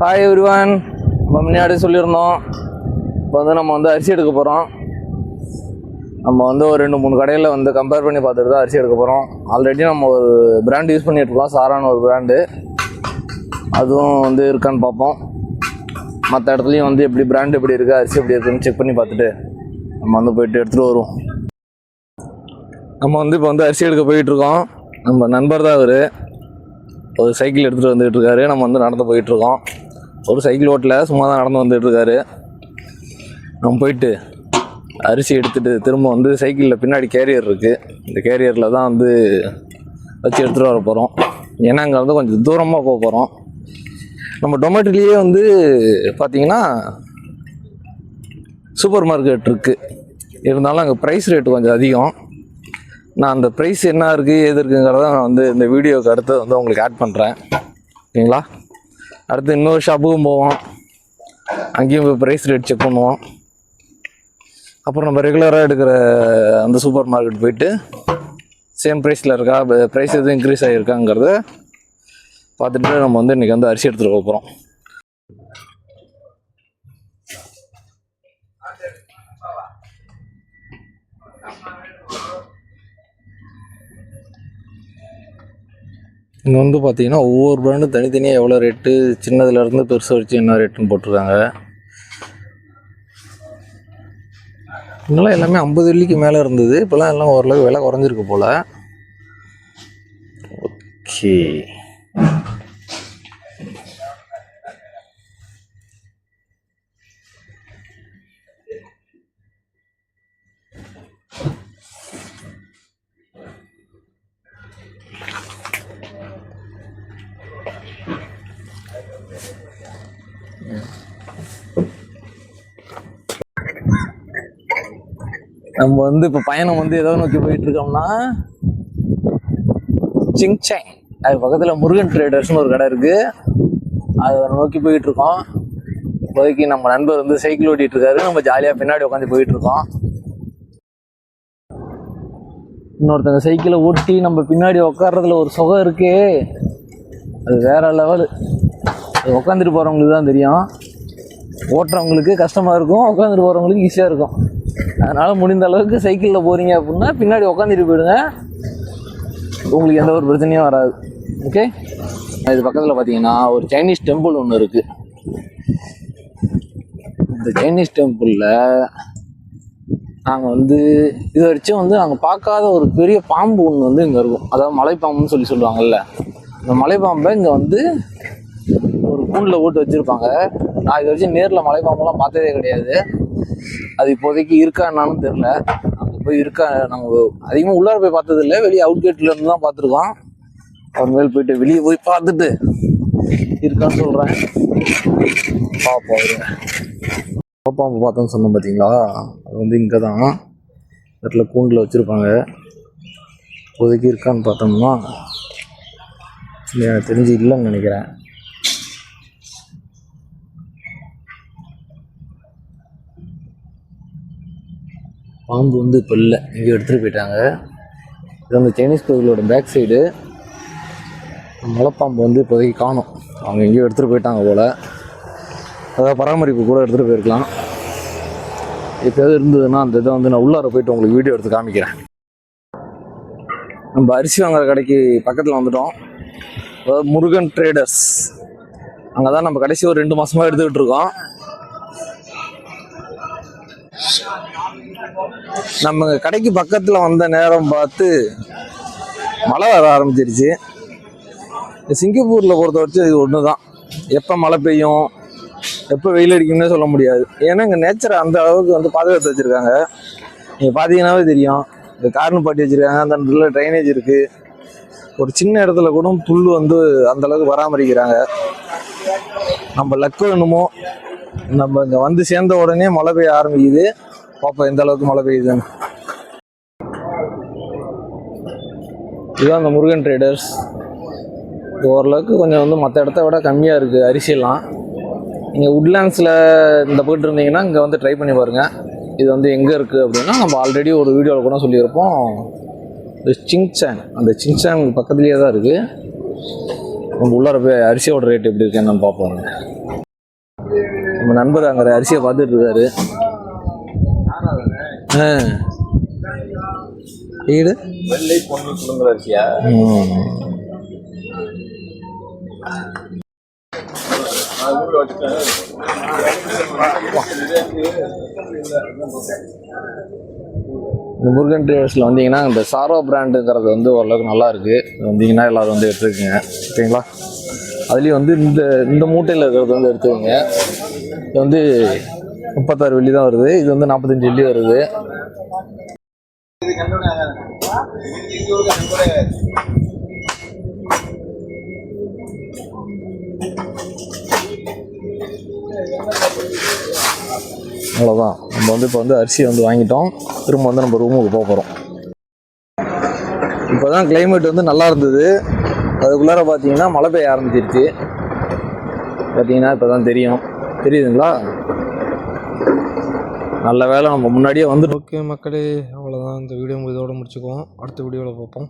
Hi everyone, நம்ம முன்னாடி சொல்லியிருந்தோம். இப்போ நம்ம அரிசி எடுக்க போகிறோம். நம்ம ஒரு 2-3 கடையில் கம்பேர் பண்ணி பார்த்துட்டு தான் அரிசி எடுக்க போகிறோம். ஆல்ரெடி நம்ம ஒரு பிராண்ட் யூஸ் பண்ணிகிட்ருக்கோம், சாரான ஒரு பிராண்டு. அதுவும் இருக்கான்னு பார்ப்போம். மற்ற இடத்துலையும் எப்படி பிராண்டு எப்படி இருக்குது, அரிசி எப்படி இருக்குதுன்னு செக் பண்ணி பார்த்துட்டு நம்ம போயிட்டு எடுத்துகிட்டு வருவோம். நம்ம இப்போ அரிசி எடுக்க போயிட்டுருக்கோம். நம்ம நண்பர் தான் அவர். ஒரு சைக்கிள் எடுத்துகிட்டு வந்துகிட்ருக்காரு. நம்ம நடந்து போயிட்டுருக்கோம். ஒரு சைக்கிள் ஓட்டல, சும்மா தான் நடந்து வந்துட்டுருக்காரு. நம்ம போயிட்டு அரிசி எடுத்துகிட்டு திரும்ப சைக்கிளில் பின்னாடி கேரியர் இருக்குது. இந்த கேரியரில் தான் வச்சு எடுத்துகிட்டு வர போகிறோம். ஏன்னா அங்கே கொஞ்சம் தூரமாக போக போகிறோம். நம்ம டொமேட்டோலேயே பார்த்திங்கன்னா சூப்பர் மார்க்கெட் இருக்குது. இருந்தாலும் அங்கே ப்ரைஸ் ரேட்டு கொஞ்சம் அதிகம். நான் அந்த ப்ரைஸ் என்ன இருக்குது ஏது இருக்குங்கிறத நான் இந்த வீடியோவுக்கு அடுத்து உங்களுக்கு ஆட் பண்ணுறேன். ஓகேங்களா? அடுத்து இன்னொரு ஷாப்புக்கும் போவோம். அங்கேயும் போய் ப்ரைஸ் ரேட் செக் பண்ணுவோம். அப்புறம் நம்ம ரெகுலராக எடுக்கிற அந்த சூப்பர் மார்க்கெட் போயிட்டு சேம் ப்ரைஸில் இருக்கா, ப்ரைஸ் எதுவும் இன்க்ரீஸ் ஆகியிருக்காங்கிறத பார்த்துட்டு நம்ம இன்றைக்கி அரிசி எடுத்துகிட்டு போகிறோம். இங்கே பார்த்தீங்கன்னா ஒவ்வொரு பிராண்டும் தனித்தனியாக எவ்வளோ ரேட்டு, சின்னதுலேருந்து பெருசு வச்சு என்ன ரேட்டுன்னு போட்டிருக்காங்க. இன்னெல்லாம் எல்லாமே 50 வெள்ளிக்கு மேலே இருந்தது. இப்போலாம் எல்லாம் ஓரளவுக்கு விலை குறைஞ்சிருக்கு போல். ஓகே, நம்ம இப்போ பயணம் எதோ நோக்கி போயிட்டு இருக்கோம்னா சிங்சாங். அது பக்கத்தில் முருகன் ட்ரேடர்ஸ்னு ஒரு கடை இருக்குது. அதை நோக்கி போயிட்டு இருக்கோம். இப்போதைக்கு நம்ம நண்பர் சைக்கிள் ஓட்டிகிட்டு இருக்காரு. நம்ம ஜாலியாக பின்னாடி உட்காந்து போயிட்டு இருக்கோம். இன்னொருத்தங்க சைக்கிளை ஓட்டி நம்ம பின்னாடி உட்கார்றதுல ஒரு சுகம் இருக்கே, அது வேற லெவலு. அது உட்காந்துட்டு போகிறவங்களுக்கு தான் தெரியும். ஓட்டுறவங்களுக்கு கஷ்டமாக இருக்கும், உட்காந்துட்டு போகிறவங்களுக்கு ஈஸியாக இருக்கும். அதனால் முடிந்த அளவுக்கு சைக்கிளில் போகிறீங்க அப்படின்னா பின்னாடி உட்காந்துட்டு போயிடுங்க, உங்களுக்கு எந்த ஒரு பிரச்சனையும் வராது. ஓகே, இது பக்கத்தில் பார்த்தீங்கன்னா ஒரு சைனீஸ் டெம்பிள் ஒன்று இருக்குது. இந்த சைனீஸ் டெம்பிளில் நாங்கள் இது வரைக்கும் நாங்கள் பார்க்காத ஒரு பெரிய பாம்பு ஒன்று இங்கே இருக்கும். அதாவது மலைப்பாம்புன்னு சொல்லுவாங்கல்ல, இந்த மலைப்பாம்பை இங்கே ஒரு கூண்டில் போட்டு வச்சுருப்பாங்க. நான் இது வரைக்கும் நேரில் மலைப்பாம்பெல்லாம் பார்த்ததே கிடையாது. அது இப்போதைக்கு இருக்கா என்னான்னு தெரில. அங்கே போய் இருக்கா, நாங்கள் அதிகமாக உள்ளார போய் பார்த்ததில்லை, வெளியே அவுட்கேட்லேருந்து தான் பார்த்துருக்கோம். அப்புறமேல் போயிட்டு வெளியே போய் பார்த்துட்டு இருக்கான்னு சொல்கிறேன். பார்ப்போம். பாப்பாம்பு பார்த்தோன்னு சொன்னோம் பார்த்தீங்களா, அது இங்கே தான் இடத்துல கூண்டில் வச்சுருப்பாங்க. இப்போதைக்கு இருக்கான்னு பார்த்தோம்னா எனக்கு தெரிஞ்சு இல்லைன்னு நினைக்கிறேன். பாம்பு இப்போ இல்லை, இங்கே எடுத்துகிட்டு போயிட்டாங்க. இது அந்த சைனீஸ் கோவிலோட பேக் சைடு. மலைப்பாம்பு இப்போதைக்கு காணும். அவங்க எங்கேயோ எடுத்துகிட்டு போயிட்டாங்க போல். அதாவது பராமரிப்பு கூட எடுத்துகிட்டு போயிருக்கலாம். எப்போயாவது இருந்ததுன்னா அந்த இதை நான் உள்ளார போயிட்டு உங்களுக்கு வீடியோ எடுத்து காமிக்கிறேன். நம்ம அரிசி வாங்குற கடைக்கு பக்கத்தில் வந்துட்டோம். அதாவது முருகன் ட்ரேடர்ஸ். அங்கே தான் நம்ம கடைசி ஒரு 2 மாதமாக எடுத்துக்கிட்டு இருக்கோம். நம்ம கடைக்கு பக்கத்தில் வந்த நேரம் பார்த்து மழை வர ஆரம்பிச்சிருச்சு. சிங்கப்பூரில் பொறுத்த வரைக்கும் இது ஒன்று தான், எப்போ மழை பெய்யும் எப்போ வெயில் அடிக்கும்னே சொல்ல முடியாது. ஏன்னா இங்கே நேச்சரை அந்த அளவுக்கு பாதுகாத்து வச்சுருக்காங்க. நீங்கள் பார்த்தீங்கன்னாவே தெரியும், இந்த கார்னு பாட்டி வச்சுருக்காங்க, அந்த இடத்துல ட்ரைனேஜ் இருக்குது. ஒரு சின்ன இடத்துல கூட புல் அந்தளவுக்கு பராமரிக்கிறாங்க. நம்ம லக்கு என்னமோ நம்ம இங்கே சேர்ந்த உடனே மழை பெய்ய ஆரம்பிக்குது. பார்ப்போம் எந்த அளவுக்கு மழை பெய்யுதுன்னு. இதுதான் அந்த முருகன் ட்ரேடர்ஸ். இது ஓரளவுக்கு கொஞ்சம் மற்ற இடத்த விட கம்மியாக இருக்குது அரிசியெல்லாம். நீங்கள் உட்லேண்ட்ஸில் இந்த போய்ட்டு இருந்தீங்கன்னா இங்கே ட்ரை பண்ணி பாருங்கள். இது எங்கே இருக்குது அப்படின்னா நம்ம ஆல்ரெடி ஒரு வீடியோவில் கூட சொல்லியிருப்போம். இந்த சிங்சாங், அந்த சிங்சாங் பக்கத்துலேயே தான் இருக்குது. நம்ம உள்ளார போய் அரிசியோட ரேட் எப்படி இருக்குன்னு பார்ப்போம். நம்ம நண்பர் அங்கே அரிசியை பார்த்துட்டு இருக்காரு. வீடு வெள்ளை பொன்னி குடும்பல் அரிசியா? இந்த முருகன் ட்ரேடர்ஸில் வந்தீங்கன்னா இந்த சாரோ பிராண்டுங்கிறது வந்து ஓரளவுக்கு நல்லா இருக்குது. வந்தீங்கன்னா எல்லோரும் வந்து எடுத்துக்கோங்க. ஓகேங்களா? அதுலேயும் வந்து இந்த மூட்டையில் இருக்கிறது வந்து எடுத்துக்கோங்க. இது வந்து 36 வெள்ளி தான் வருது. இது வந்து 45 வெள்ளி வருது. அவ்வளோதான். நம்ம வந்து இப்போ வந்து அரிசியை வந்து வாங்கிட்டோம். திரும்ப வந்து நம்ம ரூமுக்கு போக போகிறோம். இப்போ தான் கிளைமேட் வந்து நல்லா இருந்தது. அதுக்குள்ளார பார்த்தீங்கன்னா மழை பெய்ய ஆரம்பிச்சிருச்சு. பார்த்தீங்கன்னா இப்போ தான் தெரியுதுங்களா? நல்ல வேலை நம்ம முன்னாடியே வந்துட்டு. ஓகே மக்களே, அவ்வளோதான். இந்த வீடியோ இதோட முடிச்சுக்குவோம். அடுத்த வீடியோவில் பார்ப்போம்.